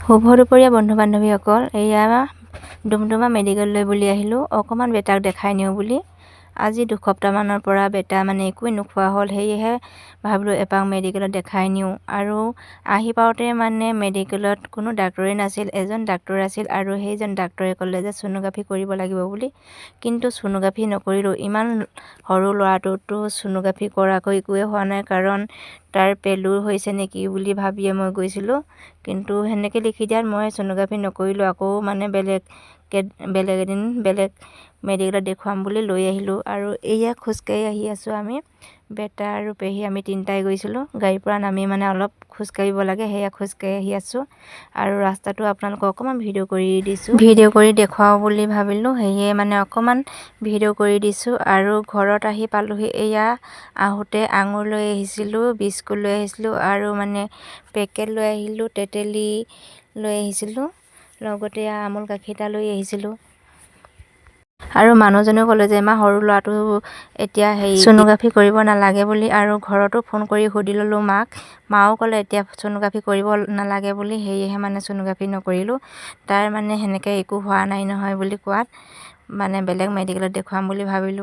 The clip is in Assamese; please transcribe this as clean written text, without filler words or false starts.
শুভ দুপৰীয়া বন্ধু বান্ধৱীসকল, এয়া ডুমডুমা মেডিকেললৈ বুলি আহিলোঁ অকণমান বেটাক দেখাই নিওঁ বুলি। আজি দুসপ্তাহমানৰ পৰা বেটা মানে একোৱে নোখোৱা হ'ল, সেয়েহে ভাবিলোঁ এপাক মেডিকেলত দেখাই নিওঁ। আৰু আহি পাওঁতে মানে মেডিকেলত কোনো ডাক্তৰে নাছিল, এজন ডাক্তৰ আছিল আৰু সেইজন ডাক্তৰে ক'লে যে ছ'ন'গ্ৰাফি কৰিব লাগিব বুলি। কিন্তু ছ'ন'গ্ৰাফি নকৰিলোঁ। ইমান সৰু ল'ৰাটোতো ছ'ন'গ্ৰাফি কৰাকৈ একোৱে হোৱা নাই, কাৰণ তাৰ পেলুৰ হৈছে নেকি বুলি ভাবিয়ে মই গৈছিলোঁ। কিন্তু সেনেকৈ লিখি দিয়াত মই ছ'ন'গ্ৰাফি নকৰিলোঁ। আকৌ মানে বেলেগ এদিন বেলেগ মেডিকেলত দেখুৱাম বুলি লৈ আহিলোঁ। আৰু এয়া খোজকাঢ়ি আহি আছোঁ আমি, বেটা আৰু পেহী আমি তিনিটাই গৈছিলোঁ। গাড়ীৰ পৰা নামি মানে অলপ খোজকাঢ়িব লাগে, সেয়া খোজকাঢ়ি আহি আছোঁ। আৰু ৰাস্তাটো আপোনালোকক অকণমান ভিডিঅ' কৰি দিছোঁ, ভিডিঅ' কৰি দেখুৱাওঁ বুলি ভাবিলোঁ, সেয়ে মানে অকণমান ভিডিঅ' কৰি দিছোঁ। আৰু ঘৰত আহি পালোঁহি। এয়া আহোঁতে আঙুৰ লৈ আহিছিলোঁ, বিস্কুট লৈ আহিছিলোঁ আৰু মানে পেকেট লৈ আহিলোঁ, তেতেলী লৈ আহিছিলোঁ, লগতে আমুল গাখীৰ এটা লৈ আহিছিলোঁ। আৰু মানুহজনেও ক'লে যে ইমান সৰু ল'ৰাটো এতিয়া ছ'ন'গ্ৰাফি কৰিব নালাগে বুলি। আৰু ঘৰতো ফোন কৰি সুধি ল'লোঁ মাও ক'লে এতিয়া ছ'ন'গ্ৰাফি কৰিব নালাগে বুলি, সেয়েহে মানে ছ'ন'গ্ৰাফি নকৰিলোঁ। তাৰ মানে সেনেকৈ একো হোৱা নাই নহয় বুলি কোৱাত মানে বেলেগ মেডিকেলত দেখুৱাম বুলি ভাবিলোঁ।